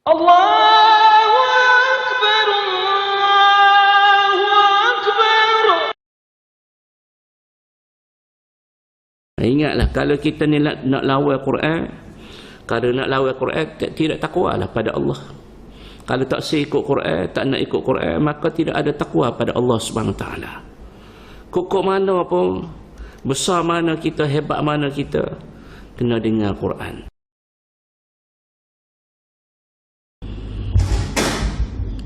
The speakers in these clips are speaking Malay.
Allahu Akbar, Allahu Akbar. Ingatlah, kalau kita ni nak lawan Quran, kalau nak lawan Quran tidak takwalah pada Allah. Kalau tak ikut Quran, tak nak ikut Quran, maka tidak ada takwa pada Allah Subhanahu Wa Taala. Kok mana pun, besar mana kita, hebat mana kita, kena dengar Quran.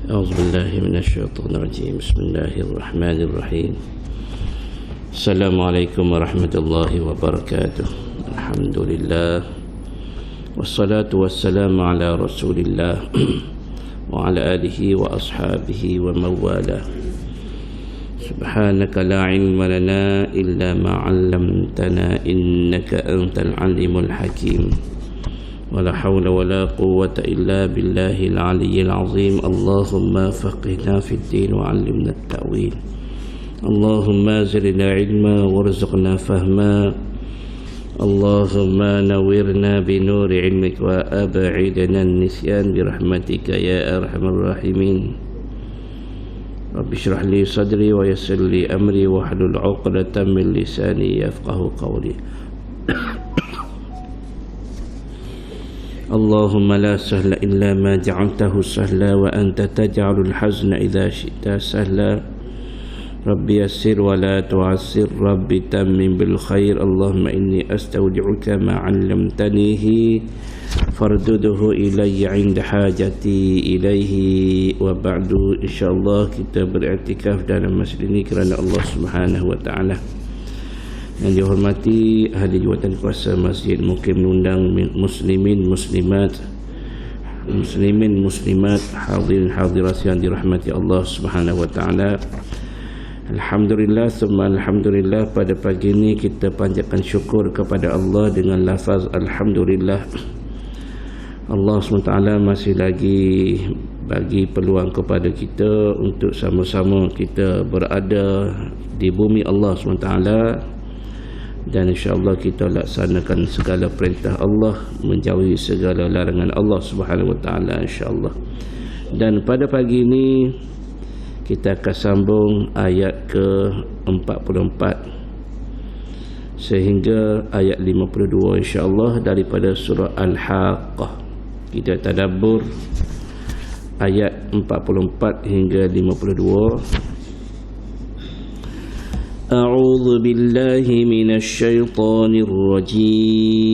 A'udzubillahi minasyaitonirrajim. Bismillahirrahmanirrahim. Assalamualaikum warahmatullahi wabarakatuh. Alhamdulillah. Wassalatu wassalamu ala Rasulillah wa ala alihi wa ashabihi wa mawala. Subhanaka la ilma lana illa ma 'allamtana innaka antal alimul hakim. ولا حول ولا قوة إلا بالله العلي العظيم. اللهم فقهنا في الدين وعلمنا التأويل. اللهم زدنا علما وارزقنا فهما. اللهم نورنا بنور علمك وأبعدنا النسيان برحمتك يا أرحم الراحمين. رب اشرح لي صدري ويسر لي أمري واحلل عقدة من لساني يفقه قولي. اللهم لا سهل إلا ما جعلته سهلا وأنت تجعل الحزن إذا شئت سهلا. ربي يسر ولا تعسر، ربي تمم بالخير. اللهم إني أستودعك ما علمتنيه فاردده إلي عند حاجتي إليه. وبعد إن شاء الله kita beriktikaf dalam masjid ini kerana Allah Subhanahu Wa Taala. Yang dihormati ahli jawatan kuasa masjid, mungkin mengundang muslimin muslimat, hadirin hadirat yang dirahmati Allah Subhanahu Wa Taala. Alhamdulillah, summa alhamdulillah, pada pagi ini kita panjatkan syukur kepada Allah dengan lafaz alhamdulillah. Allah SWT masih lagi bagi peluang kepada kita untuk sama-sama kita berada di bumi Allah SWT, dan insyaAllah kita laksanakan segala perintah Allah, menjauhi segala larangan Allah Subhanahu Wa Taala, insyaAllah. Dan pada pagi ini kita akan sambung ayat ke-44 sehingga ayat 52 insyaAllah daripada surah Al-Haqqah. Kita tadabbur ayat 44 hingga 52. أعوذ بالله من الشيطان الرجيم.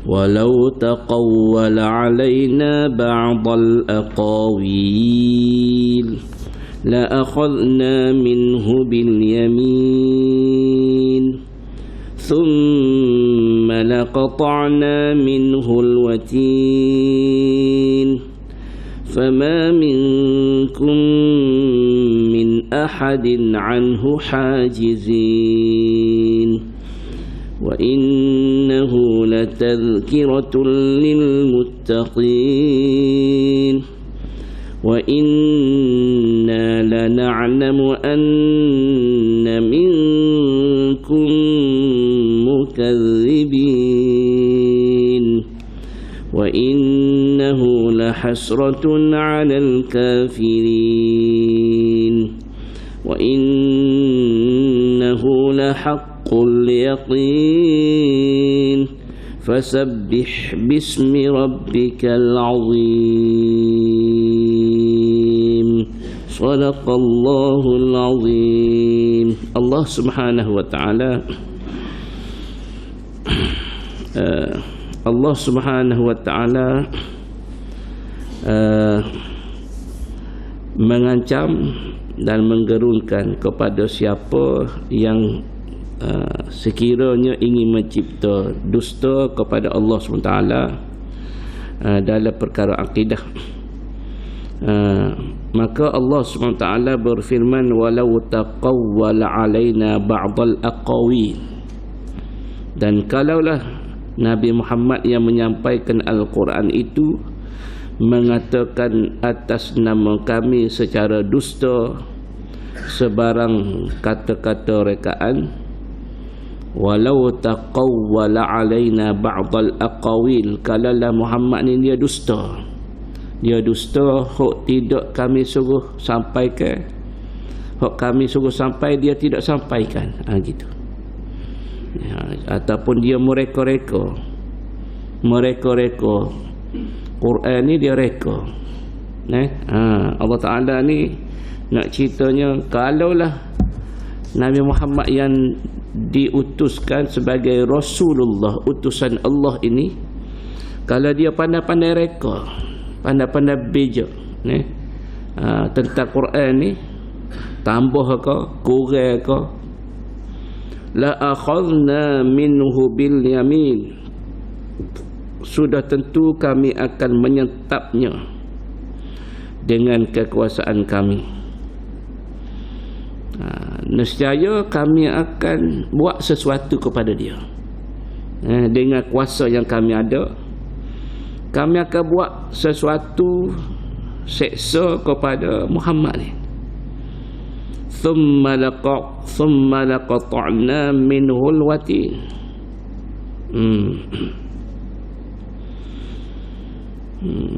ولو تقول علينا بعض الأقاويل لأخذنا منه باليمين ثم لقطعنا منه الوتين فما منكم من أحد عنه حاجزين وإنه لتذكرة للمتقين وإنا لنعلم أن منكم مكذبين وإنه لحسرة على الكافرين وإنه لحق اليقين فسبح باسم ربك العظيم. صدق الله العظيم. Allah Subhanahu Wa Taala, Allah Subhanahu Wa Taala mengancam dan menggerunkan kepada siapa yang sekiranya ingin mencipta dusta kepada Allah SWT dalam perkara akidah. Maka Allah SWT berfirman, walau taqawwala alaina ba'dal aqawil, dan kalaulah Nabi Muhammad yang menyampaikan Al-Quran itu mengatakan atas nama kami secara dusta sebarang kata-kata rekaan, walau taqawwala alaina ba'dal aqawil, kalaulah Muhammad ni dia dusta, hok tidak kami suruh sampaikan, hok kami suruh sampai dia tidak sampaikan, gitu. Ataupun dia mereka-reka Quran ni dia reka. Allah Ta'ala ni nak ceritanya, kalaulah Nabi Muhammad yang diutuskan sebagai Rasulullah, utusan Allah ini, kalau dia pandai-pandai reka, pandai-pandai bijak tentang Quran ni, tambah ke kurang ke, la akhadna minhu bil yamin, sudah tentu kami akan menyantapnya dengan kekuasaan kami. Nescaya kami akan buat sesuatu kepada dia dengan kuasa yang kami ada. Kami akan buat sesuatu seksa kepada Muhammad ni. Thumma laqata'na minhul watin.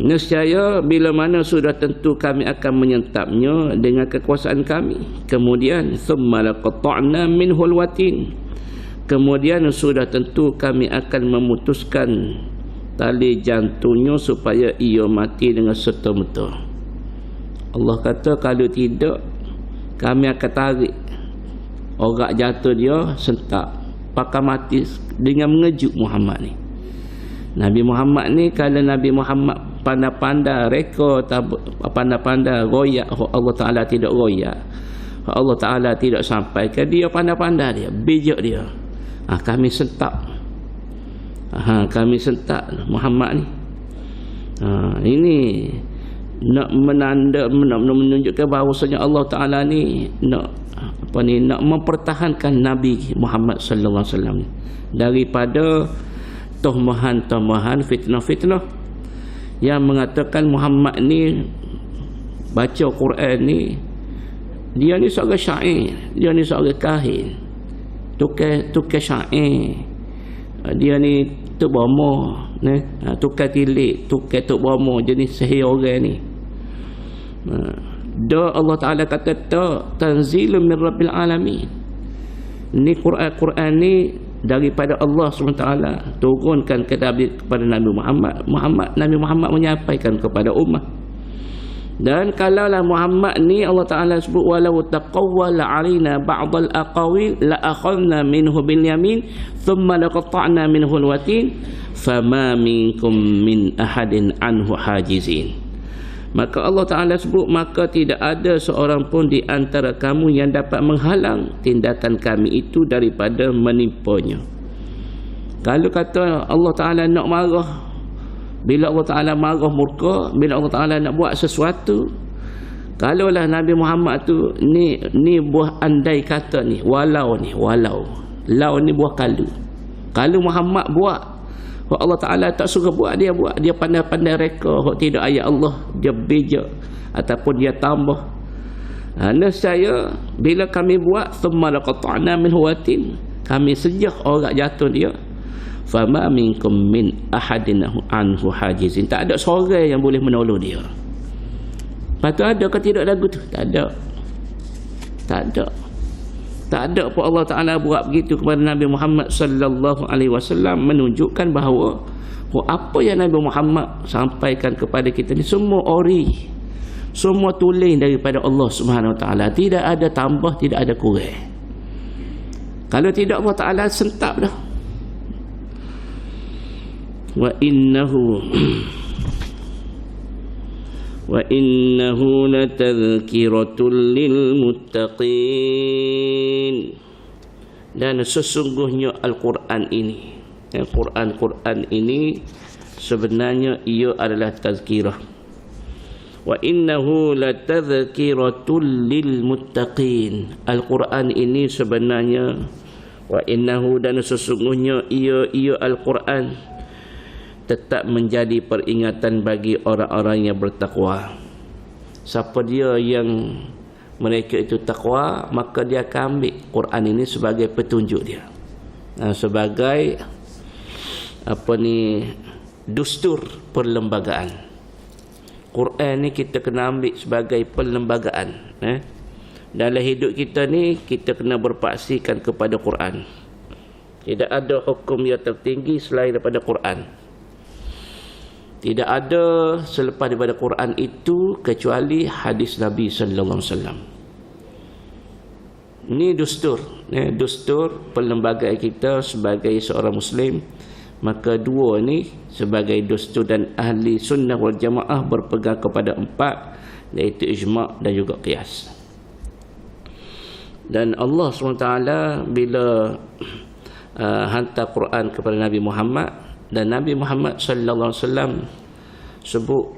Nescaya bila mana sudah tentu kami akan menyantapnya dengan kekuasaan kami. Kemudian thumma laqata'na minhul watin, kemudian sudah tentu kami akan memutuskan tali jantungnya supaya ia mati dengan serta-merta. Allah kata kalau tidak kami akan tarik orak jatuh dia, sentak, pakai mati dengan mengejut Muhammad ni. Nabi Muhammad ni, kalau Nabi Muhammad pandai-pandai reka, pandai-pandai royak, Allah Ta'ala tidak royak, Allah Ta'ala tidak sampaikan, dia pandai-pandai, dia bijak dia, kami sentak, kami sentak Muhammad ni. Ini nak menunjukkan bahawasanya Allah Ta'ala ni nak mempertahankan Nabi Muhammad sallallahu alaihi wasallam ni daripada tuhmahan-tuhmahan, fitnah-fitnah yang mengatakan Muhammad ni baca Quran ni, dia ni seorang syair, dia ni seorang kahin, tukar syair, dia ni tuk bomo, tukar tilik, tukar tuk bomo, jenis sihir orang ni. Allah Ta'ala kata tanzilun min rabbil alamin, ni Quran ni daripada Allah SWT, turunkan kepada Nabi Muhammad. Nabi Muhammad menyampaikan kepada umat. Dan kalaulah Muhammad ni Allah Ta'ala sebut walau taqawwala alaina ba'dal aqawil la akhadna minhu bil yamin thumma laqata'na minhu al watin fama minkum min ahadin anhu hajizin. Maka Allah Ta'ala sebut, maka tidak ada seorang pun di antara kamu yang dapat menghalang tindakan kami itu daripada menimpanya. Kalau kata Allah Ta'ala nak marah, bila Allah Ta'ala marah murka, bila Allah Ta'ala nak buat sesuatu, kalaulah Nabi Muhammad tu ni buah andai kata ni, walau lau ni buah kalu. Kalau Muhammad buat, Allah Ta'ala tak suruh buat, dia buat, dia pandai-pandai reka, tidak ayat Allah, dia bijak ataupun dia tambah. Nescaya bila kami buat thumma laqata'na minhu watin, kami sejah orang jatuh dia, fama minkum min ahadin anhu hajizin, tak ada seorang yang boleh menolong dia. Patut ada ke tidak lagu tu? Tak ada. Tak ada pun Allah Ta'ala buat begitu kepada Nabi Muhammad sallallahu alaihi wasallam, menunjukkan bahawa apa yang Nabi Muhammad sampaikan kepada kita ni semua ori, semua tulis daripada Allah Subhanahu Wa Ta'ala, tidak ada tambah, tidak ada kurang. Kalau tidak, Allah Ta'ala sentap dah. wa innahu latadhkiratul lil muttaqin, dan sesungguhnya Al-Quran ini, Quran ini sebenarnya ia adalah tazkirah. Wa innahu latadhkiratul lil muttaqin, Al-Quran ini sebenarnya, wa innahu, dan sesungguhnya ia Al-Quran tetap menjadi peringatan bagi orang-orang yang bertakwa. Siapa dia yang mereka itu takwa, maka dia akan ambil Quran ini sebagai petunjuk dia. sebagai dustur perlembagaan. Quran ni kita kena ambil sebagai perlembagaan. Dalam hidup kita ni kita kena berpaksikan kepada Quran. Tidak ada hukum yang tertinggi selain daripada Quran. Tidak ada selepas daripada Quran itu kecuali hadis Nabi sallallahu alaihi wasallam. Ini dustur perlembagaan kita sebagai seorang Muslim. Maka dua ni sebagai dustur dan ahli sunnah wal jamaah berpegang kepada empat, iaitu ijma' dan juga qiyas. Dan Allah SWT bila hantar Quran kepada Nabi Muhammad, dan Nabi Muhammad sallallahu alaihi wasallam sebut,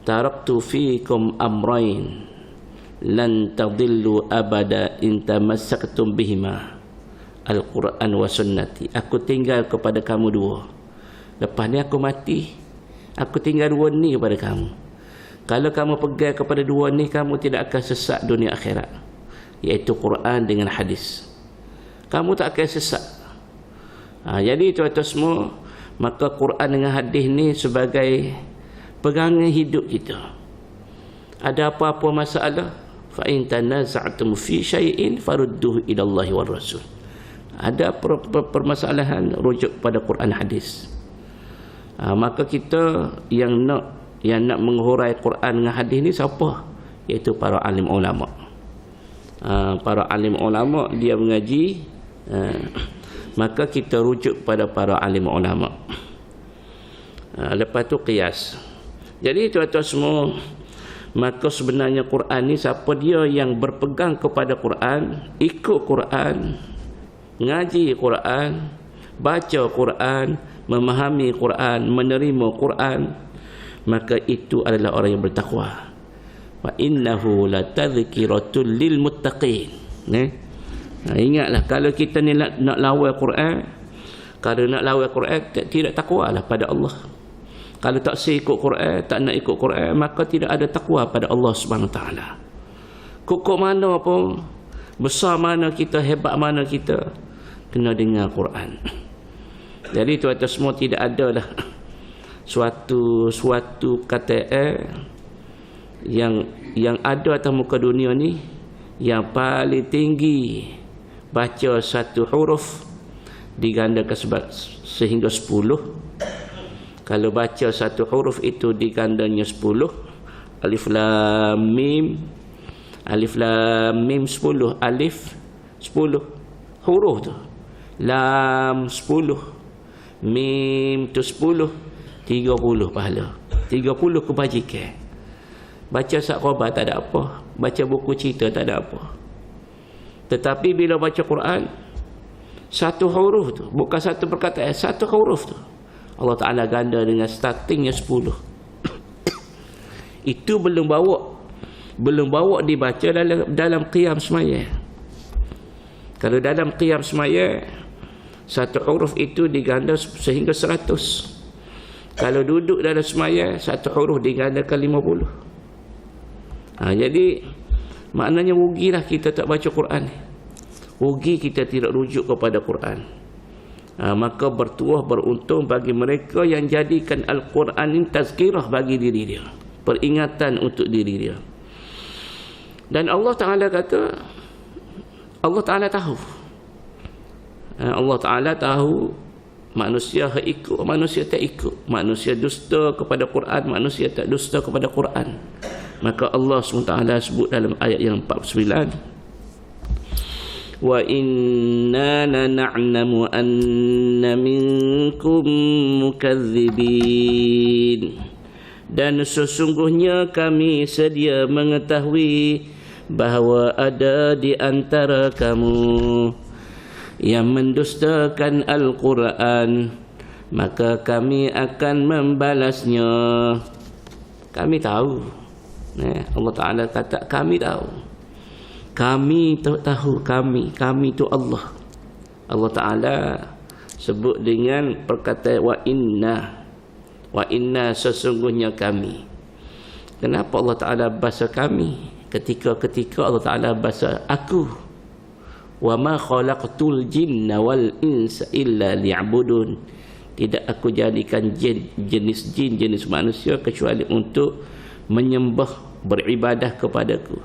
taraktu fiikum amrayn lan tadillu abada in tamassaktum bihima, Al-Quran wa sunnati. Aku tinggal kepada kamu dua. Lepas ni aku mati, aku tinggal dua ni kepada kamu. Kalau kamu pegang kepada dua ni, kamu tidak akan sesat dunia akhirat, iaitu Quran dengan hadis. Kamu tak akan sesat. Jadi tuan-tuan semua, maka Quran dengan hadis ni sebagai pegangan hidup kita. Ada apa-apa masalah, fa in tanaza'tum fi syai'in farudduhu ila Allah war Rasul. Ada permasalahan, rujuk pada Quran hadis. Maka kita yang nak menghurai Quran dengan hadis ni siapa? Iaitu para alim ulama. Para alim ulama dia mengaji, maka kita rujuk pada para alim ulama. Lepas tu qiyas. Jadi tuan-tuan semua, maka sebenarnya Quran ni, siapa dia yang berpegang kepada Quran, ikut Quran, ngaji Quran, baca Quran, memahami Quran, menerima Quran, maka itu adalah orang yang bertakwa. Wa innahu latadhkiratul lil muttaqin. Ingatlah, kalau kita ni nak lawan Quran, kalau nak lawan Quran tidak takwalah pada Allah. Kalau tak ikut Quran, tak nak ikut Quran, maka tidak ada takwa pada Allah Subhanahu Wa Taala. Kok mana pun, besar mana kita, hebat mana kita, kena dengar Quran. Jadi tuan-tuan semua, tidak adalah suatu kata yang ada atas muka dunia ni yang paling tinggi baca satu huruf digandakan sehingga 10. Kalau baca satu huruf itu digandanya 10. Alif lam mim. Alif lam mim 10. Alif 10 huruf tu. Lam 10. Mim tu 10. 30 pahala. 30 kebajikan. Baca sakrabat tak ada apa. Baca buku cerita tak ada apa. Tetapi bila baca Quran, satu huruf tu, bukan satu perkataan, satu huruf tu, Allah Ta'ala ganda dengan startingnya 10. Itu belum bawa dibaca dalam qiyam semaya. Kalau dalam qiyam semaya, satu huruf itu diganda sehingga 100. Kalau duduk dalam semaya, satu huruf digandakan 50. Jadi maknanya rugilah kita tak baca Quran. Rugi kita tidak rujuk kepada Quran. Maka bertuah beruntung bagi mereka yang jadikan Al-Quran ini tazkirah bagi diri dia, peringatan untuk diri dia. Dan Allah Ta'ala kata, Allah Ta'ala tahu, Allah Ta'ala tahu manusia ikut, manusia tak ikut, manusia dusta kepada Quran, manusia tak dusta kepada Quran. Maka Allah SWT sebut dalam ayat yang 49, wa inna lana'lamu anna minkum mukadzibin, dan sesungguhnya kami sedia mengetahui bahawa ada di antara kamu yang mendustakan Al-Quran, maka kami akan membalasnya. Kami tahu. Allah Ta'ala kata kami tahu. Kami tahu, kami itu Allah. Allah Ta'ala sebut dengan perkataan wa inna sesungguhnya kami. Kenapa Allah Ta'ala bahasa kami ketika Allah Ta'ala bahasa aku? wa ma khalaqtul jinna wal insa illa liya'budun. Tidak aku jadikan jenis jin, jenis manusia kecuali untuk menyembah, beribadah kepadaku.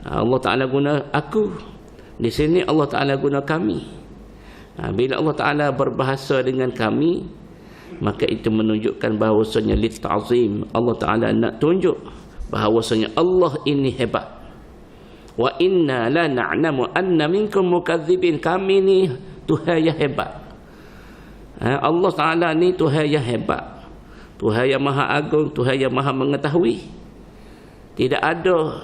Allah Ta'ala guna aku. Di sini Allah Ta'ala guna kami. Bila Allah Ta'ala berbahasa dengan kami, maka itu menunjukkan bahawasanya lit'azim. Allah Ta'ala nak tunjuk bahawasanya Allah ini hebat. Wa inna la na'lamu anna minkum mukadzibin. Kami ni Tuhan yang hebat. Allah Ta'ala ni Tuhan yang hebat, Tuhan yang maha agung, Tuhan yang maha mengetahui. Tidak ada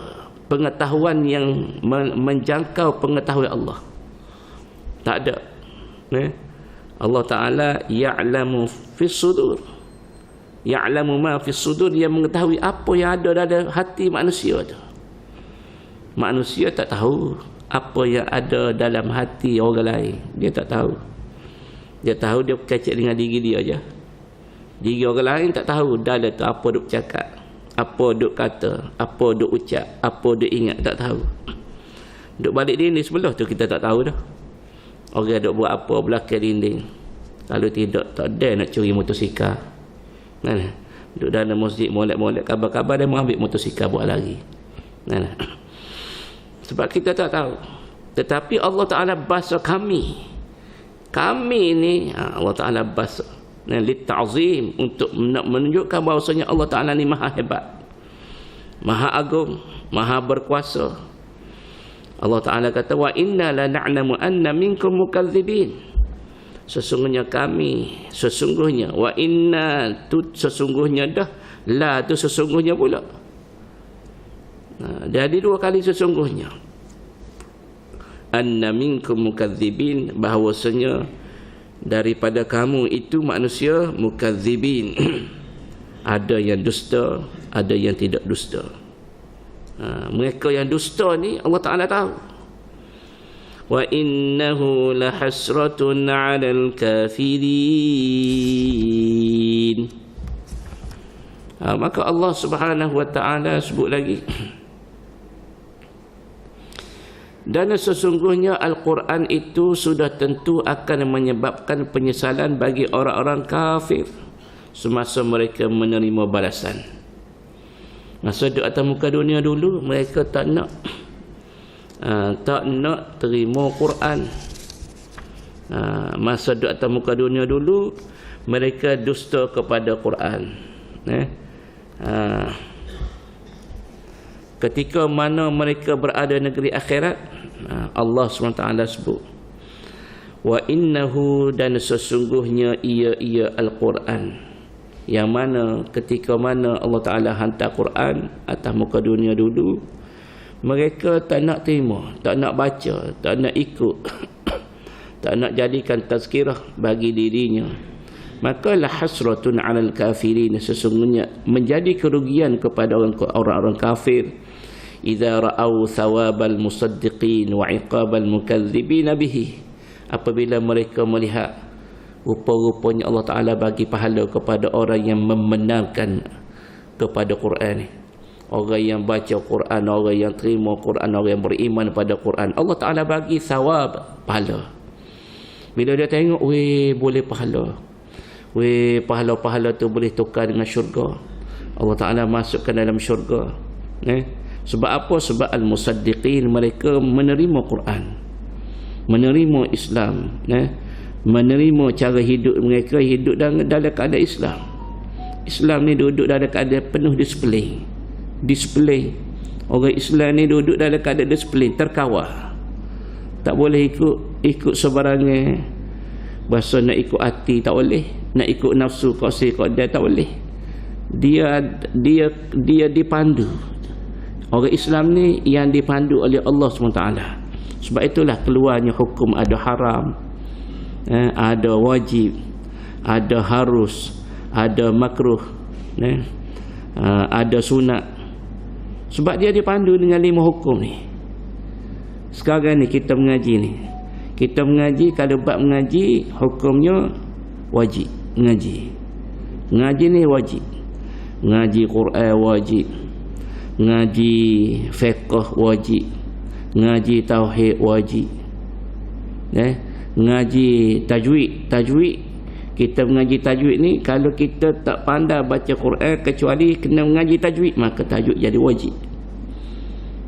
pengetahuan yang menjangkau pengetahuan Allah. Tak ada. Allah Ta'ala ya'lamu fis sudur. Ya'lamu ma fis sudur. Dia mengetahui apa yang ada dalam hati manusia tu. Manusia tak tahu apa yang ada dalam hati orang lain. Dia tak tahu. Dia tahu dia kecek dengan diri dia aja. Diri orang lain tak tahu dalam tu apa duk cakap, apa duk kata, apa duk ucap, apa duk ingat, tak tahu. Duk balik dinding sebelah tu kita tak tahu dah. Orang duk buat apa belakang dinding. Kalau tidak, tak ada nak curi motosikal. Nah, duk dalam masjid molek-molek kabar-kabar dia mau ambil motosikal buat lari. Nah. Sebab kita tak tahu. Tetapi Allah Ta'ala bahasa kami. Kami ni Allah Ta'ala bahasa lit'azim, untuk nak menunjukkan bahawasanya Allah Ta'ala ni maha hebat, maha agung, maha berkuasa. Allah Ta'ala kata wa inna la na'lamu anna minkum mukadzibin. Sesungguhnya kami, sesungguhnya, wa inna tu sesungguhnya dah, la tu sesungguhnya pula. Jadi dua kali sesungguhnya. Anna minkum mukadzibin, bahawasanya daripada kamu itu manusia mukadzibin. Ada yang dusta, ada yang tidak dusta. Mereka yang dusta ni Allah Ta'ala tahu. Wa innahu lahasratun 'alal kafirin. Maka Allah Subhanahu wa Ta'ala sebut lagi, dan sesungguhnya Al-Quran itu sudah tentu akan menyebabkan penyesalan bagi orang-orang kafir semasa mereka menerima balasan. Masa di atas muka dunia dulu, mereka tak nak terima Quran. Masa di atas muka dunia dulu, mereka dusta kepada Quran. Ketika mana mereka berada negeri akhirat, Allah SWT sebut wa innahu, dan sesungguhnya ia Al-Quran, yang mana ketika mana Allah Ta'ala hantar Quran atas muka dunia dulu, mereka tak nak terima, tak nak baca, tak nak ikut, tak nak jadikan tazkirah bagi dirinya. Maka la hasratun 'alal kafirin, sesungguhnya menjadi kerugian kepada orang-orang kafir. Idza ra'au thawabal musaddiqin wa 'iqabal mukadzibin bihi, apabila mereka melihat rupa-rupanya Allah Ta'ala bagi pahala kepada orang yang membenarkan kepada Quran, orang yang baca Quran, orang yang terima Quran, orang yang beriman pada Quran, Allah Ta'ala bagi thawab, pahala. Bila dia tengok, boleh pahala, pahala-pahala tu boleh tukar dengan syurga, Allah Ta'ala masukkan dalam syurga. Sebab apa? Sebab al-musaddiqin, mereka menerima Quran, menerima Islam, menerima cara hidup mereka, hidup dalam keadaan Islam. Islam ni duduk dalam keadaan penuh disiplin. Orang Islam ni duduk dalam keadaan disiplin, terkawal. Tak boleh ikut sebarangan. Bahasa nak ikut hati tak boleh, nak ikut nafsu qasi qadah tak boleh. Dia dipandu. Orang Islam ni yang dipandu oleh Allah SWT. Sebab itulah keluarnya hukum, ada haram, ada wajib, ada harus, ada makruh, ada sunat. Sebab dia dipandu dengan 5 hukum ni. Sekarang ni kita mengaji ni, kita mengaji, kalau bab mengaji hukumnya wajib mengaji. Mengaji ni wajib. Ngaji Quran wajib. Ngaji fiqh wajib. Ngaji tauhid wajib. Ngaji tajwid. Kita mengaji tajwid ni, kalau kita tak pandai baca Quran kecuali kena mengaji tajwid, maka tajwid jadi wajib.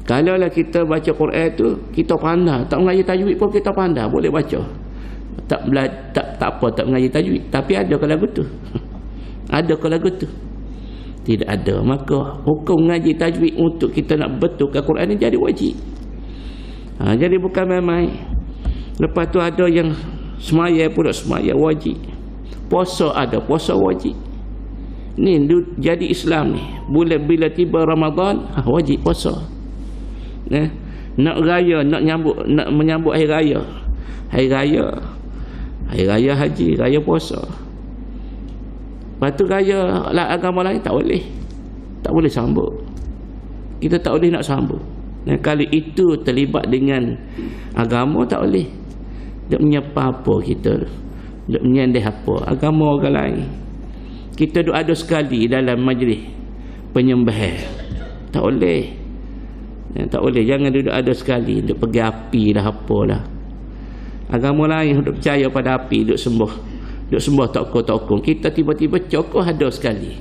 Kalau lah kita baca Quran tu kita pandai, tak mengaji tajwid pun kita pandai, boleh baca. Tak apa tak mengaji tajwid, tapi ada ke lagu tu? Ada ke lagu tu? Tidak ada. Maka hukum mengaji tajwid untuk kita nak betulkan Quran ni jadi wajib. Jadi bukan main-main. Lepas tu ada yang semaya pula, semaya wajib. Puasa ada, puasa wajib. Ni jadi Islam ni. Bila tiba Ramadan, wajib puasa. Nak raya, nak menyambut hari raya. Hari raya haji, raya puasa. Lepas tu raya lah agama lain tak boleh. Tak boleh sambut. Kita tak boleh nak sambut. Kalau itu terlibat dengan agama tak boleh. Dia menyapa apa kita? Dia menyendeh apa? Agama orang lain. Kita duk ada sekali dalam majlis penyembahan. Tak boleh. Tak boleh. Jangan duduk ada sekali. Duk pergi api dah apalah. Agama lain duk percaya pada api, duk sembah tokoh-tokoh. Kita tiba-tiba cokoh ada sekali.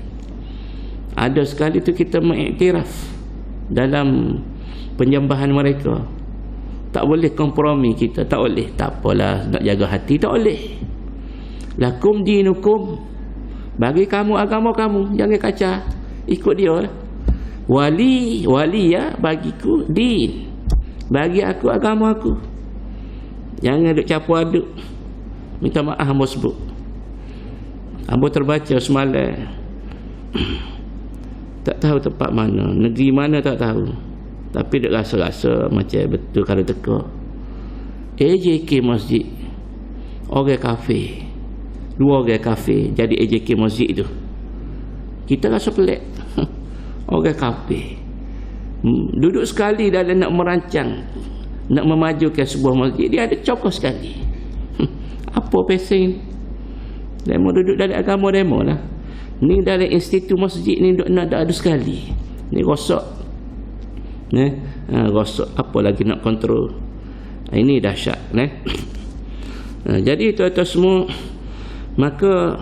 Ada sekali tu kita mengiktiraf dalam penyembahan mereka. Tak boleh kompromi kita, tak boleh. Tak apalah, nak jaga hati, tak boleh. Lakum dinukum, bagi kamu agama kamu, jangan kaca, ikut dia lah. Wali ya, bagiku din, bagi aku agama aku. Jangan duk campur aduk. Minta maaf hamba sebut. Hamba terbaca semalam. Tak tahu tempat mana, negeri mana tak tahu. Tapi dia rasa-rasa macam betul kalau teka. AJK masjid, orang kafe, 2 orang kafe jadi AJK masjid tu. Kita rasa pelik. Orang kafe duduk sekali dalam nak merancang, nak memajukan sebuah masjid, dia ada cokoh sekali. Apa pesen? Demo duduk dalam agama demo lah. Ni dalam institut masjid ni duduk nak ada sekali. Ni rosak. Rosak. Apa lagi nak kontrol? Ini dahsyat. Jadi tuan-tuan semua, maka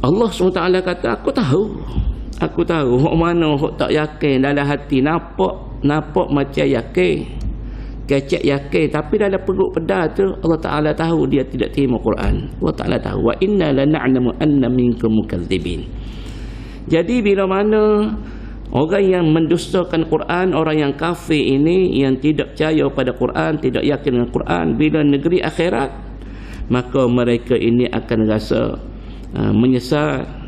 Allah SWT kata, aku tahu hok mana hok tak yakin dalam hati, nampak macam yakin, kecek yakin, tapi dalam perut pedas tu Allah Taala tahu dia tidak terima Quran. Allah Taala tahu, wa inna lana'lamu anna minkum mukadzibin. Jadi bila mana orang yang mendustakan Quran, orang yang kafir ini, yang tidak percaya pada Quran, tidak yakin dengan Quran, bila negeri akhirat, maka mereka ini akan rasa menyesal.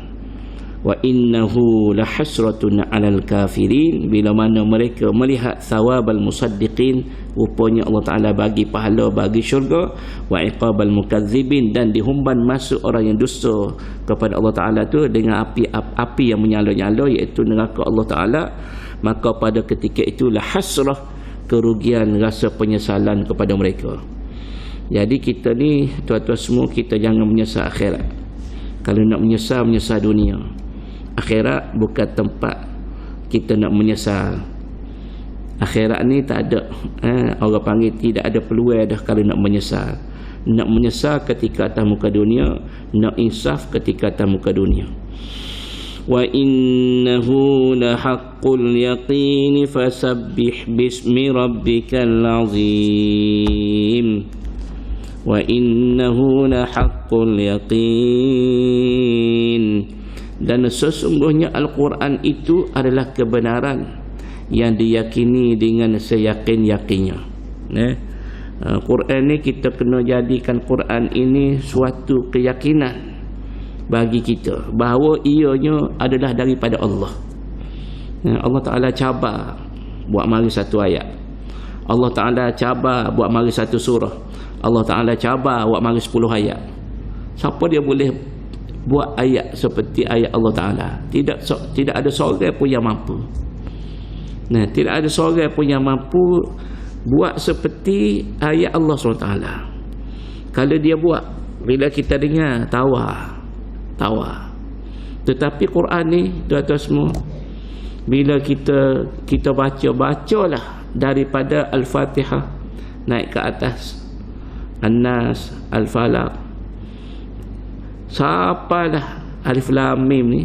Wa innahu lahasratun 'alal kafirin, bila mana mereka melihat thawabal musaddiqin, rupanya Allah Taala bagi pahala bagi syurga, wa iqabal mukadzibin, dan dihumban masuk orang yang dusta kepada Allah Taala tu dengan api yang menyala-nyala, iaitu neraka Allah Taala. Maka pada ketika itu lahasrah, kerugian, rasa penyesalan kepada mereka. Jadi kita ni tuan-tuan semua, kita jangan menyesal akhirat. Kalau nak menyesal dunia. Akhirat bukan tempat kita nak menyesal. Akhirat ni tak ada, orang panggil tidak ada peluang dah kalau nak menyesal. Nak menyesal ketika atas muka dunia, nak insaf ketika atas muka dunia. Wa innahu lahaqqul yaqin fasabbih bismi rabbikal azim. Wa innahu lahaqqul yaqin, dan sesungguhnya Al-Quran itu adalah kebenaran yang diyakini dengan seyakin-yakinnya. Quran ni kita kena jadikan Quran ini suatu keyakinan bagi kita bahawa ianya adalah daripada Allah. Allah Ta'ala cabar buat mari satu ayat, Allah Ta'ala cabar buat mari satu surah, Allah Ta'ala cabar buat mari 10 ayat. Siapa dia boleh buat ayat seperti ayat Allah Ta'ala? Tidak ada seorang pun yang mampu. Tidak ada seorang pun yang mampu buat seperti ayat Allah SWT. Kalau dia buat, bila kita dengar tawa. Tetapi Quran ni tuan-tuan semua, bila kita bacalah daripada Al-Fatihah naik ke atas An-Nas, Al-Falaq, sampailah Alif Lam Mim ni,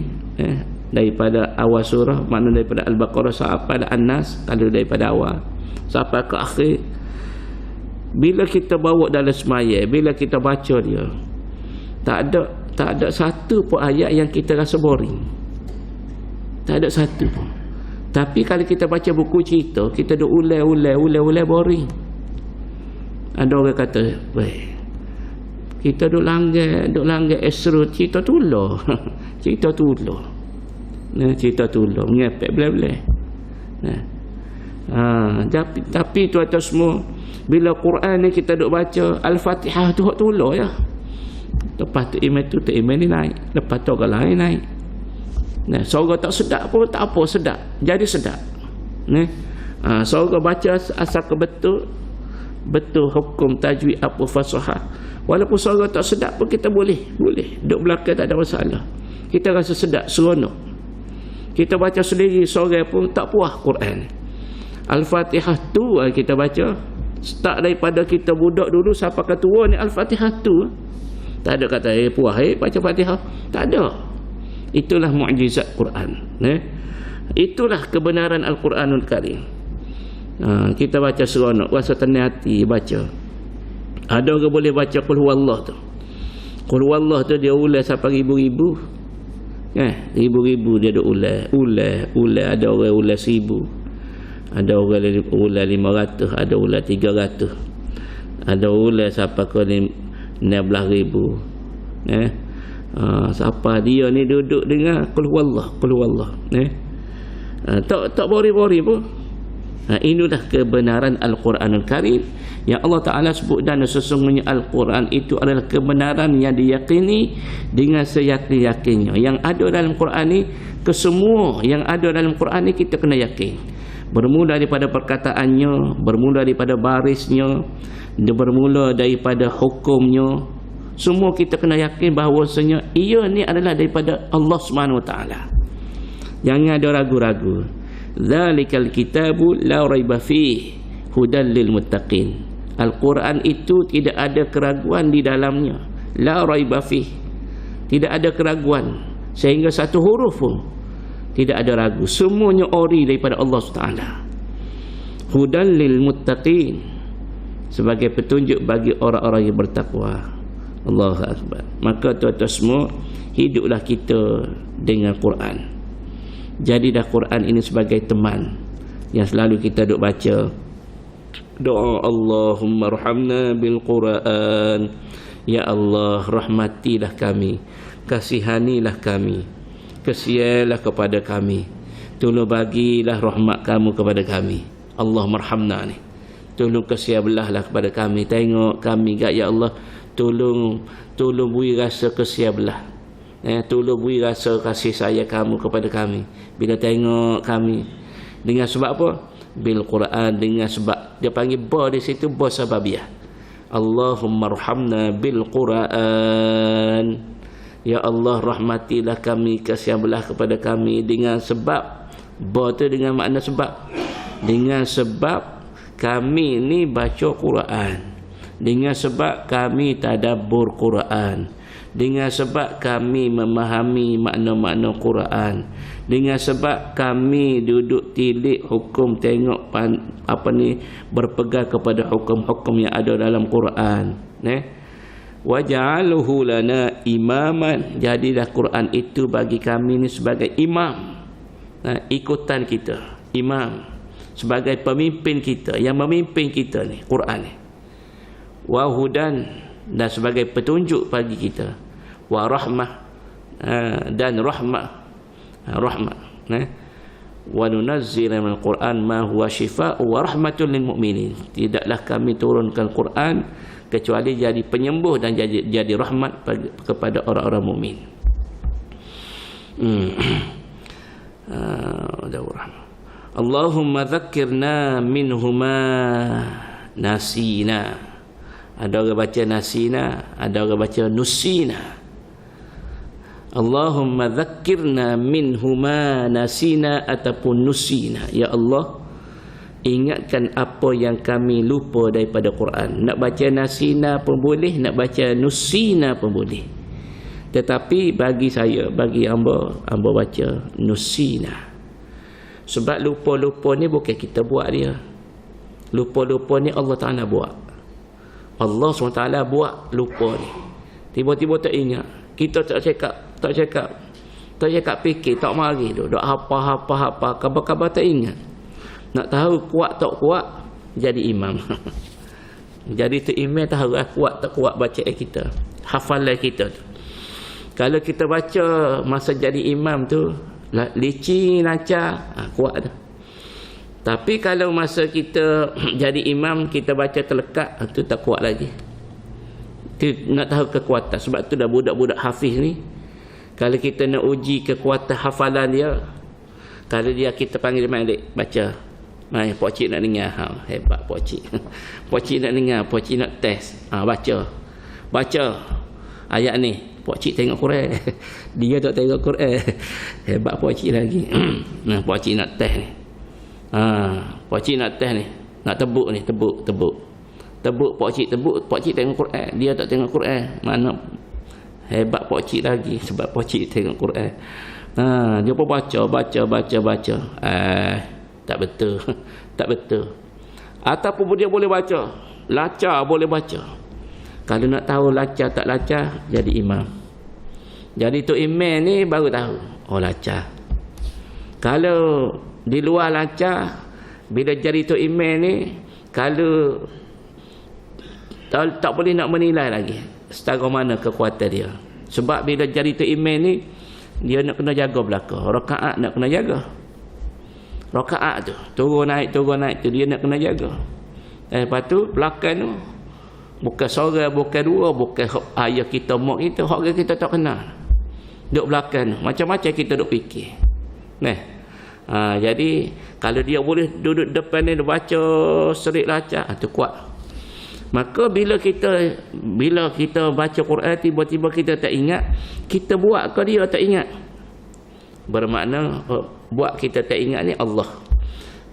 daripada awal surah, makna daripada Al-Baqarah sampailah An-Nas, kalau daripada awal sampai ke akhir. Bila kita bawa dalam semaya, bila kita baca dia, tak ada satu pun ayat yang kita rasa boring. Tak ada satu pun. Tapi kalau kita baca buku cerita, kita duk ulai boring. Ada orang kata, kita duk langgar esra cerita tulah. Cerita tulah. Cerita tulah mengepek belah-belah. Tapi tuan-tuan semua, bila Quran ni kita duk baca Al-Fatihah tu hak tulah ya. Lepas tu iman tu tak iman ni naik, lepas tu orang lain naik. Seorang tak sedap pun tak apa, sedap, jadi sedap. Seorang baca asal ke betul hukum tajwid apa fasahah. Walaupun seorang tak sedap pun kita boleh duduk belakang, tak ada masalah. Kita rasa sedap, seronok. Kita baca sendiri seorang pun tak puas Quran. Al-Fatihah tu kita baca, start daripada kita budak dulu sampai ke tua ni Al-Fatihah tu. Tak ada kata puas baca Fatihah, tak ada. Itulah mukjizat Quran. Itulah kebenaran Al-Quranul Karim. Kita baca seronok, rasa tenang hati baca. Ada orang boleh baca Qul Huwallah tu. Qul Huwallah tu dia ulas sampai ribu-ribu. Ribu-ribu dia duk ulas. Ada orang ulas 1000. Ada orang ulas 500, ada ulas 300. Ada ulas sampai ke 16,000. Siapa dia ni duduk dengar Qul Huwallah. Tak bori-bori pun. Inilah kebenaran Al-Quranul Karim yang Allah Ta'ala sebut, dan sesungguhnya Al-Quran itu adalah kebenaran yang diyakini dengan seyakin-yakinnya. Yang ada dalam Quran ni, kesemua yang ada dalam Quran ni kita kena yakin. Bermula daripada perkataannya, bermula daripada barisnya, bermula daripada hukumnya, semua kita kena yakin bahawasanya ia ni adalah daripada Allah Subhanahu Wa Ta'ala. Jangan ada ragu-ragu. Zalikal kitabu la raiba fihi hudan lil muttaqin. Al-Quran itu tidak ada keraguan di dalamnya. La raiba fihi, tidak ada keraguan, sehingga satu huruf pun tidak ada ragu. Semuanya ori daripada Allah SWT. Hudan lil muttaqin, sebagai petunjuk bagi orang-orang yang bertakwa. Allahu Akbar. Maka tuan-tuan semua, hiduplah kita dengan Quran. Jadilah Quran ini sebagai teman yang selalu kita duk baca doa, Allahumma arhamna bil Quran. Ya Allah, rahmatilah kami, kasihanilah kami, kasihilah kepada kami, tolong bagilah rahmat kamu kepada kami. Allahumma arhamna ni, tolong kasihablah kepada kami. Tengok kami gak ya Allah, tolong beri rasa kasihablah. Tolong beri rasa kasih sayang kamu kepada kami bila tengok kami. Dengan sebab apa? Bil Quran, dengan sebab dia panggil ba di situ, ba sababiyah. Allahumma arhamna bil Quran. Ya Allah, rahmatilah kami, kasihanlah kepada kami, dengan sebab ba tu dengan makna sebab. Dengan sebab kami ni baca Quran, dengan sebab kami tadabbur Quran, dengan sebab kami memahami makna-makna Quran, dengan sebab kami duduk tilik hukum, tengok berpegang kepada hukum-hukum yang ada dalam Quran. Waj'alhu lana imaman, jadilah Quran itu bagi kami ni sebagai imam, ikutan kita, imam, sebagai pemimpin kita, yang memimpin kita ni Quran ni. Wa hudan, dan sebagai petunjuk bagi kita. Wa rahmah, dan rahmah. Wa nunazzil minal Quran ma huwa shifaa'un wa rahmatun lil mu'minin. Tidaklah kami turunkan Quran kecuali jadi penyembuh dan jadi rahmat kepada orang-orang mukmin. Allahumma dzakkirna minhuma nasina. Ada orang baca nasina, ada orang baca nusina. Allahumma dzakkirna minhuma nasina ataupun nusina. Ya Allah, ingatkan apa yang kami lupa daripada Quran. Nak baca nasina pun boleh, nak baca nusina pun boleh. Tetapi bagi saya, bagi hamba baca nusina. Sebab lupa-lupa ni bukan kita buat dia. Lupa-lupa ni Allah Ta'ala buat. Allah SWT buat lupa ni. Tiba-tiba tak ingat. Kita tak cakap fikir, tak mari tu. Dok hafal, kabar-kabar tak ingat. Nak tahu kuat tak kuat, jadi imam. Jadi tu imam tahu kuat tak kuat bacaan kita, hafalan kita tu. Kalau kita baca masa jadi imam tu licin, lancar, kuat tu. Tapi kalau masa kita jadi imam, kita baca terlekat, tu tak kuat lagi. Tu nak tahu kekuatan. Sebab tu dah budak-budak hafiz ni, kalau kita nak uji kekuatan hafalan dia, kalau dia kita panggil malik baca, mai Pak Cik nak dengar. Hebat Pak Cik. Pak Cik nak dengar, Pak Cik nak test. Baca ayat ni. Pak Cik tengok Quran. Dia tak tengok Quran. Hebat Pak Cik lagi. Nah, Pak Cik nak test ni. Pak Cik nak test ni. Nak tebuk ni, tebuk. Tebuk Pak Cik, Pak Cik tengok Quran. Dia tak tengok Quran. Mana hebat Pak Cik lagi sebab Pak Cik tengok Quran. Dia pun baca. Tak betul. Ataupun dia boleh baca, lacak boleh baca. Kalau nak tahu lacak tak lacak, jadi imam. Jadi tu imam ni baru tahu, oh lacak. Kalau di luar lacak, bila jadi tu imam ni, kalau tak boleh nak menilai lagi setara mana kekuatan dia. Sebab bila jadi tu imam ni, dia nak kena jaga belakang. Rakaat nak kena jaga. Rakaat tu turun naik tu dia nak kena jaga. Lepas tu belakang tu bukan seorang, bukan dua, bukan ayah kita, mak kita, hak kita tak kenal. Duduk belakang tu macam-macam kita duk fikir. Jadi kalau dia boleh duduk depan ni baca serik lacak, tu kuat. Maka bila kita baca Quran tiba-tiba kita tak ingat, kita buat ke dia tak ingat, bermakna buat kita tak ingat ni Allah.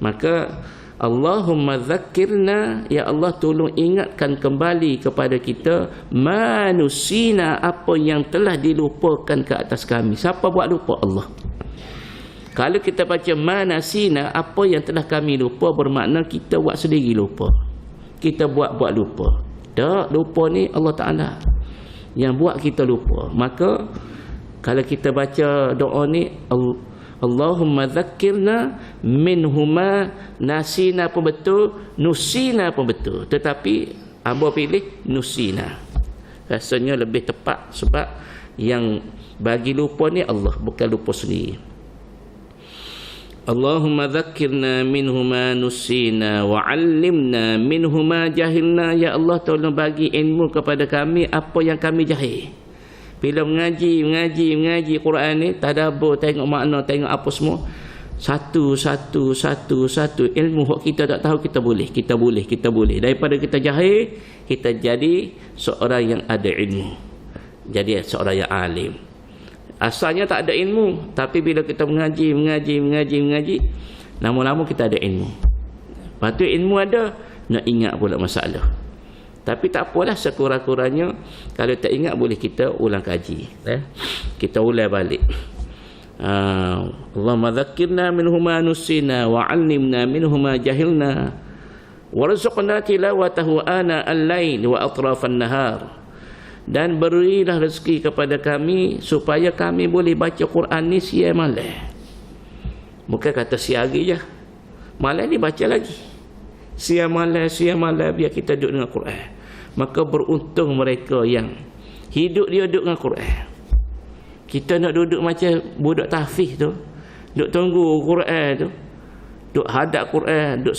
Maka Allahumma zakkirna, ya Allah tolong ingatkan kembali kepada kita manusina, apa yang telah dilupakan ke atas kami. Siapa buat lupa? Allah. Kalau kita baca manasina, apa yang telah kami lupa, bermakna kita buat sendiri lupa. Kita buat lupa. Tak, lupa ni Allah Ta'ala yang buat kita lupa. Maka kalau kita baca doa ni, Allahumma zakkirna minhuma, nasina pun betul, nusina pun betul. Tetapi hamba pilih nusina. Rasanya lebih tepat sebab yang bagi lupa ni Allah, bukan lupa sendiri. Allahumma zakkirna minhuma nusina wa 'allimna minhuma jahilna. Ya Allah tolong bagi ilmu kepada kami apa yang kami jahil. Bila mengaji Quran ni, tadabbur, tengok makna, tengok apa semua, satu ilmu hak kita tak tahu, kita boleh. Daripada kita jahil, kita jadi seorang yang ada ilmu, jadi seorang yang alim. Asalnya tak ada ilmu, tapi bila kita mengaji, lama-lama kita ada ilmu. Lepas tu ilmu ada, nak ingat pula masalah. Tapi tak apalah, sekurang-kurangnya kalau tak ingat boleh kita ulang kaji. Kita ulang balik. Allahumma zakkirna minhuma nusina wa 'allimna minhuma jahilna warzuqna tilawatahu ana al-lail wa atrafan nahar. Dan berilah rezeki kepada kami supaya kami boleh baca Quran ni siang malam. Bukan kata siang hari je, malam ni baca lagi. Siang malam biar kita duduk dengan Quran. Maka beruntung mereka yang hidup dia duduk dengan Quran. Kita nak duduk macam budak tahfiz tu, duduk tunggu Quran tu, duduk hadap Quran, duduk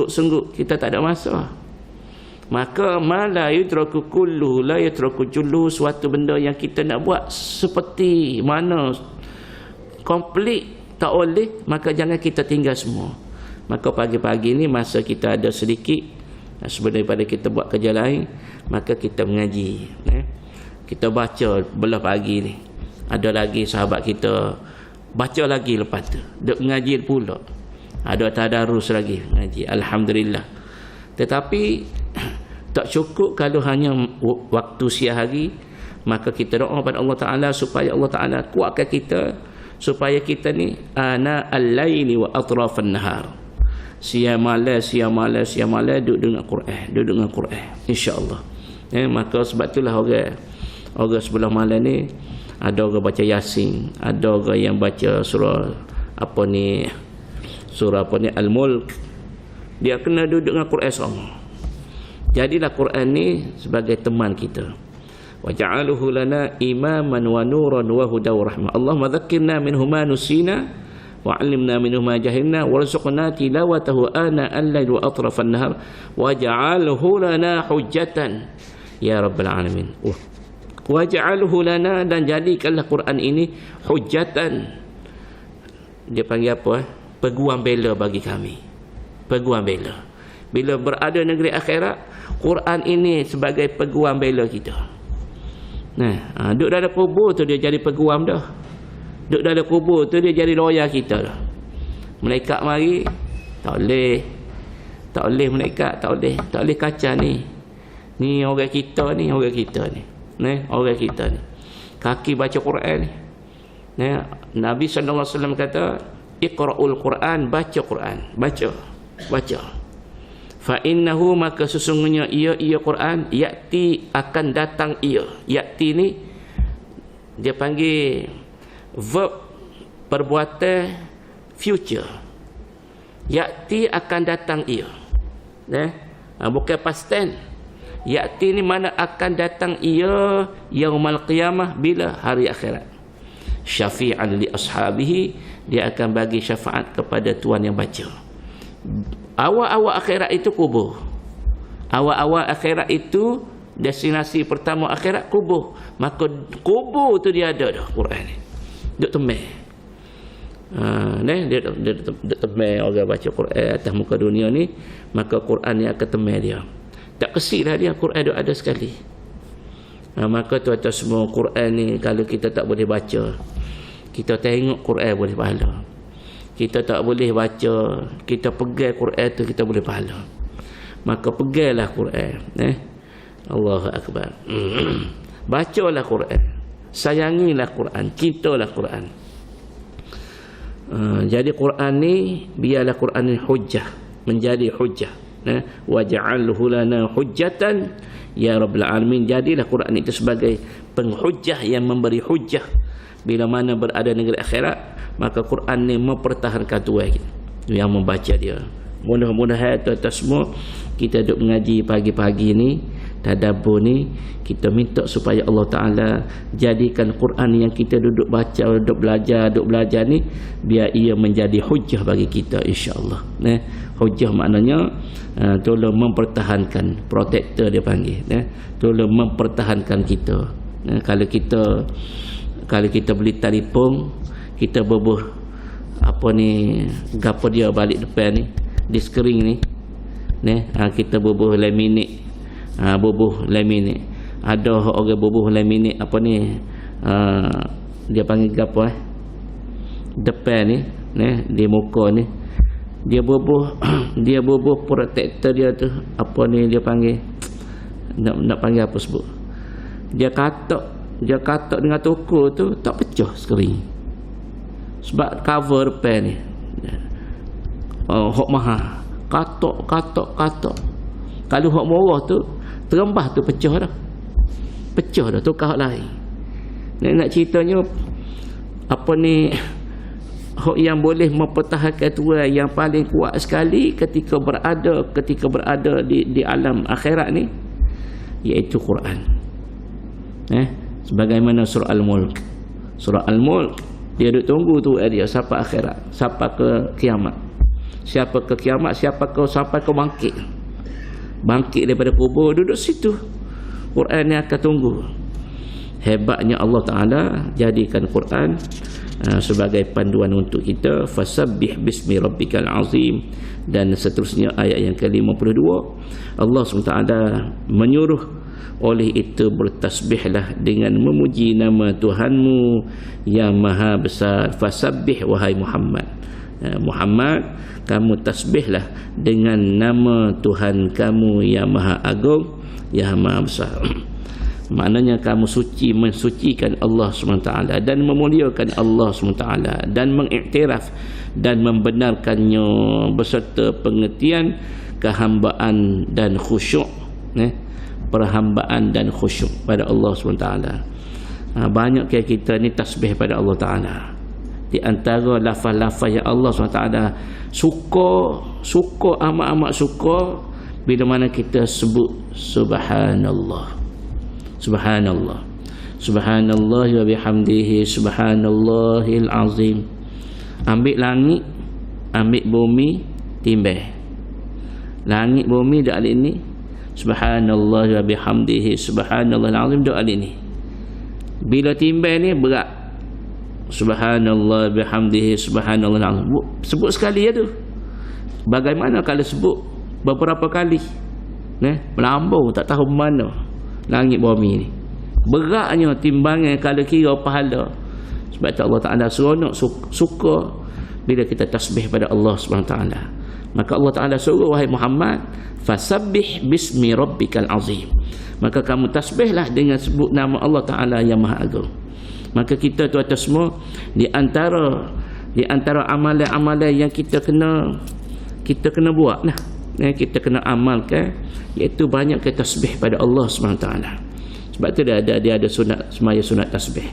sengguk, kita tak ada masa. Maka la yudraku kullu la yudraku jullu, suatu benda yang kita nak buat seperti mana komplit tak boleh, maka jangan kita tinggal semua. Maka pagi-pagi ni masa kita ada sedikit sebelum daripada kita buat kerja lain, maka kita mengaji. Kita baca belah pagi ni. Ada lagi sahabat kita baca lagi lepas tu, duk mengaji pula. ada tadarus lagi ngaji, alhamdulillah. Tetapi tak cukup kalau hanya waktu siang hari, maka kita doa kepada Allah Ta'ala supaya Allah Ta'ala kuatkan kita, supaya kita ni ana al-laili wa atrafan nahar, siang malam duduk dengan Quran, insya-Allah. Maka sebab itulah orang sebelah malam ni ada orang baca Yasin, ada orang yang baca surah Al-Mulk. Dia kena duduk dengan Quran sama. Jadilah Quran ni sebagai teman kita. Wa ja'aluhu lana imaman wa nuran wa hudan wa rahmah. Allahumma dzakkirna minhu ma nusina wa 'allimna minhu ma jahilna warzuqna tilawatahu ana al-lail wa atrafan nahar wa ja'alhu lana hujjatan ya rabbal alamin. Wa ja'alhu lana, dan jadikanlah Quran ini hujjatan. Dia panggil apa? Peguam bela bagi kami. Peguam bela. Bila berada negeri akhirat, Quran ini sebagai peguam bela kita. Duduk dalam kubur tu dia jadi peguam dah. Duduk dalam kubur tu dia jadi lawyer kita dah. Malaikat mari, tak boleh malaikat, tak boleh kacau ni. Ni orang kita ni. Orang kita ni. Kaki baca Quran ni. Nabi sallallahu alaihi wasallam kata, Iqra'ul Quran, baca Quran, baca. Fa innahu, maka sesungguhnya ia Quran, ya'ti, akan datang ia. Ya'ti ni dia panggil verb perbuatan future. Ya'ti, akan datang ia. Bukan past tense. Ya'ti ni mana akan datang ia yaumul qiyamah, bila hari akhirat. Syafi'an li ashabihi, dia akan bagi syafaat kepada tuan yang baca. Awal-awal akhirat itu kubur. Awal-awal akhirat itu destinasi pertama akhirat kubur. Maka kubur tu dia ada dah Quran ni. Duk temai. Dia temai orang baca Quran atas muka dunia ni, maka Quran ni akan temai dia. Tak kesilah dia, Quran duk ada sekali. Maka tuan-tuan semua, Quran ni kalau kita tak boleh baca, kita tengok Quran boleh pahala. Kita tak boleh baca, kita pegang Quran tu kita boleh pahala. Maka peganglah Quran. Allahu Akbar. Bacalah Quran. Sayangilah Quran. Cintalah Quran. Jadi Quran ni, biarlah Quran ni hujjah, menjadi hujjah. Wa ja'alhu lana hujjatan ya rabbil alamin. Jadilah Quran itu sebagai penghujjah yang memberi hujjah bila mana berada negeri akhirat. Maka Quran ni mempertahankan tuan kita yang membaca dia. Mudah-mudahan tuan-tuan semua, kita duduk mengaji pagi-pagi ni, tadabbur ni, kita minta supaya Allah Ta'ala jadikan Quran yang kita duduk baca, duduk belajar ni, biar ia menjadi hujjah bagi kita, insya-Allah. Hujjah maknanya tolong mempertahankan, protector dia panggil, tolong mempertahankan kita. Kalau kita beli telefon, kita bubuh gapo dia balik depan ni, di skrin ni, kita bubuh laminate, ada orang bubuh laminate dia panggil gapo depan ni, di muka ni, dia bubuh protector dia tu, dia panggil, nak panggil apa sebut, dia katak dengan toko tu tak pecah skrin. Sebab cover depan ni hok mahal, katok. Kalau hok murah tu terembah tu pecah dah tukar hok lain. Nak ceritanya hok yang boleh mempertahankan tuan yang paling kuat sekali ketika berada di alam akhirat ni, iaitu Quran. Sebagaimana surah Al-Mulk. Dia duduk tunggu tu dia sampai akhirat, sampai ke kiamat. Siapa ke kiamat, sampai ke bangkit daripada kubur, duduk situ. Quran ni akan tunggu. Hebatnya Allah Ta'ala jadikan Quran sebagai panduan untuk kita. Fasabbih bismi rabbikal azim, dan seterusnya ayat yang ke-52. Allah SWT menyuruh oleh itu bertasbihlah dengan memuji nama Tuhanmu yang maha besar. Fasabbih wahai Muhammad. Muhammad, kamu tasbihlah dengan nama Tuhan kamu yang maha agung, yang maha besar. Maknanya kamu mensucikan Allah SWT dan memuliakan Allah SWT dan mengiktiraf dan membenarkannya beserta pengertian kehambaan dan khusyuk, perhambaan dan khusyuk pada Allah SWT. Banyak kita ni tasbih pada Allah Ta'ala. Di antara lafaz-lafaz yang Allah SWT suka amat-amat suka bila mana kita sebut subhanallah, subhanallah, subhanallah wa bihamdihi, subhanallahil azim. Ambil langit, ambil bumi, timbang langit bumi dak alih ni, subhanallah wa bihamdihi, subhanallahil azim dak alih ni. Bila timbang ni berat, subhanallah bihamdihi, subhanallah azim. Sebut sekali ya tu. Bagaimana kalau sebut beberapa kali? Melambung tak tahu mana langit bumi ni. Beratnya timbangan kalau kira pahala. Sebab tu Allah Ta'ala seronok suka bila kita tasbih pada Allah SWT. Maka Allah Ta'ala suruh, wahai Muhammad, fasabbih bismi rabbikal azim. Maka kamu tasbihlah dengan sebut nama Allah Ta'ala yang maha agung. Maka kita tu atas semua di antara amalan-amalan yang kita kena buat lah, kita kena amalkan, iaitu banyak kita tasbih pada Allah SWT. Sebab tu dia ada sunat semaya, sunat tasbih,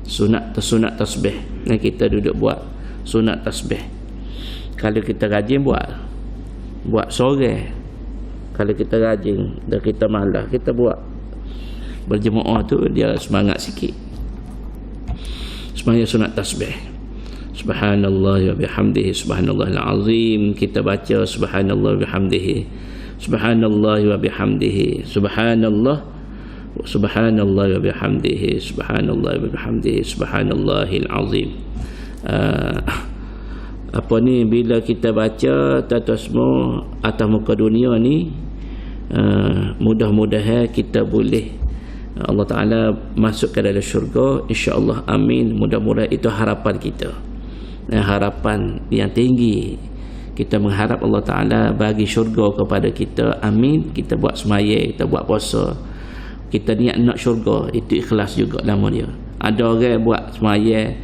sunat tasbih. Kita duduk buat sunat tasbih. Kalau kita rajin buat sore, kalau kita rajin dan kita malas, kita buat berjemaah tu, dia semangat sikit. Semaya sunat tasbih, subhanallah wa bihamdihi, subhanallahil azim. Kita baca subhanallah wa bihamdihi, subhanallah wa bihamdihi, subhanallah wa bihamdihi, subhanallah wa bihamdihi, subhanallahil azim. Apa ni, bila kita baca tuan-tuan semua atas muka dunia ni, mudah-mudahan kita boleh Allah Ta'ala masuk ke dalam syurga, insya-Allah, amin. Mudah-mudahan itu harapan kita, harapan yang tinggi. Kita mengharap Allah Ta'ala bagi syurga kepada kita, amin. Kita buat semaya, kita buat puasa, kita niat nak syurga, itu ikhlas juga nama dia. Ada orang buat semaya,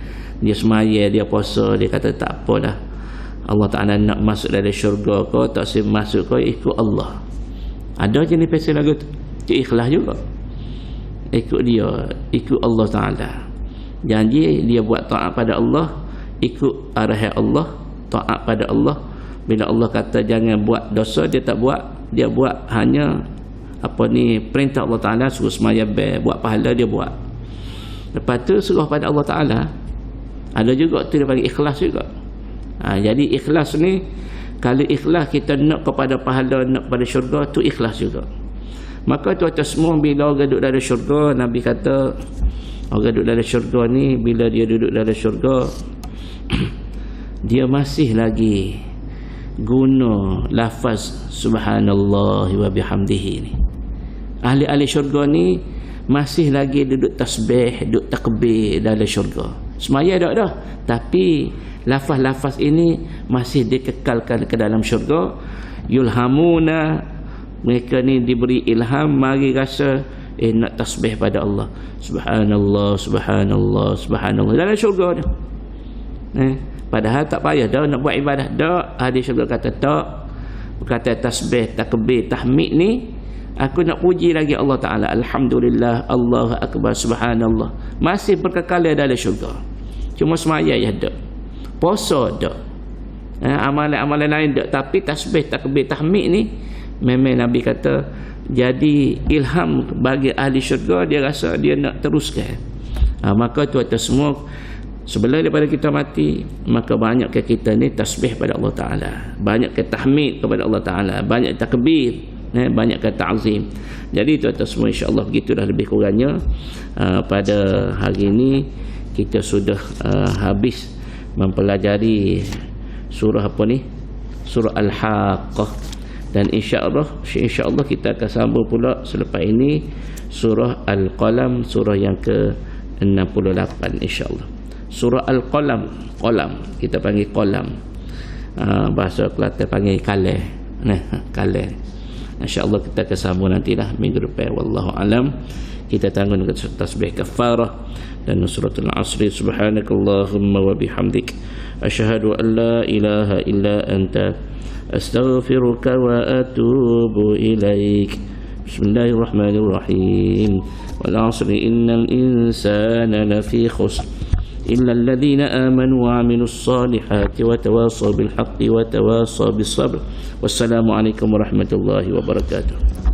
dia puasa, dia kata tak apalah, Allah Ta'ala nak masuk dalam syurga kau, tak sempat masuk kau, ikut Allah. Ada jenis pesan lagu tu, itu ikhlas juga, ikut dia, ikut Allah Ta'ala. Janji dia buat taat pada Allah, ikut arahan Allah, taat pada Allah. Bila Allah kata jangan buat dosa, dia tak buat, dia buat hanya perintah Allah Ta'ala, suruh sembahyang, buat pahala, dia buat. Lepas tu serah pada Allah Ta'ala. Ada juga tu dia bagi ikhlas juga. Jadi ikhlas ni, kalau ikhlas kita nak kepada pahala, nak kepada syurga, tu ikhlas juga. Maka tuan-tuan semua, bila orang duduk dalam syurga, Nabi kata orang duduk dalam syurga ni, bila dia duduk dalam syurga dia masih lagi guna lafaz subhanallah wa bihamdihi ni. Ahli-ahli syurga ni masih lagi duduk tasbih, duduk takbir dalam syurga. Semaya dah, tapi lafaz-lafaz ini masih dikekalkan ke dalam syurga. Yulhamuna, mereka ni diberi ilham, mari rasa nak tasbih pada Allah, subhanallah, subhanallah, subhanallah, dalam syurga dia. Padahal tak payah dah nak buat ibadah dah. Hadis syurga kata tak, kata tasbih, takbir, tahmid ni, aku nak puji lagi Allah Ta'ala, alhamdulillah, Allahu akbar, subhanallah, masih berkekal dalam syurga. Cuma semaya ya dak, puasa dak, amalan-amalan lain dak, tapi tasbih, takbir, tahmid ni memang Nabi kata jadi ilham bagi ahli syurga, dia rasa dia nak teruskan. Maka tuan-tuan semua, sebelum daripada kita mati, maka banyakkan kita ni tasbih pada Allah Ta'ala, banyakkan tahmid kepada Allah Ta'ala, banyak takbir, banyakkan ta'zim. Jadi tuan-tuan semua, insya-Allah begitulah lebih kurangnya. Pada hari ini kita sudah habis mempelajari surah apa ni, surah Al-Haqqah. Dan insya-Allah kita akan sambung pula selepas ini surah Al-Qalam, surah yang ke-68 insya-Allah. surah Al-Qalam. Qalam, kita panggil qalam. Bahasa Kelantan panggil kaleh. Kaleh. InsyaAllah kita akan sambung nantilah minggu depan. Wallahu alam. Kita tanggung dengan tasbih kafarah dan suratul asri. Subhanakallahumma wa bihamdik, asyhadu an la ilaha illa anta, astaghfiruka wa atubu ilaik. Bismillahirrahmanirrahim. Wal 'asri innal insana lafi khusr illa alladhina amanu wa 'amilus salihati wa tawasaw bil haqqi wa tawasaw bis sabr. Wassalamu alaikum warahmatullahi wabarakatuh.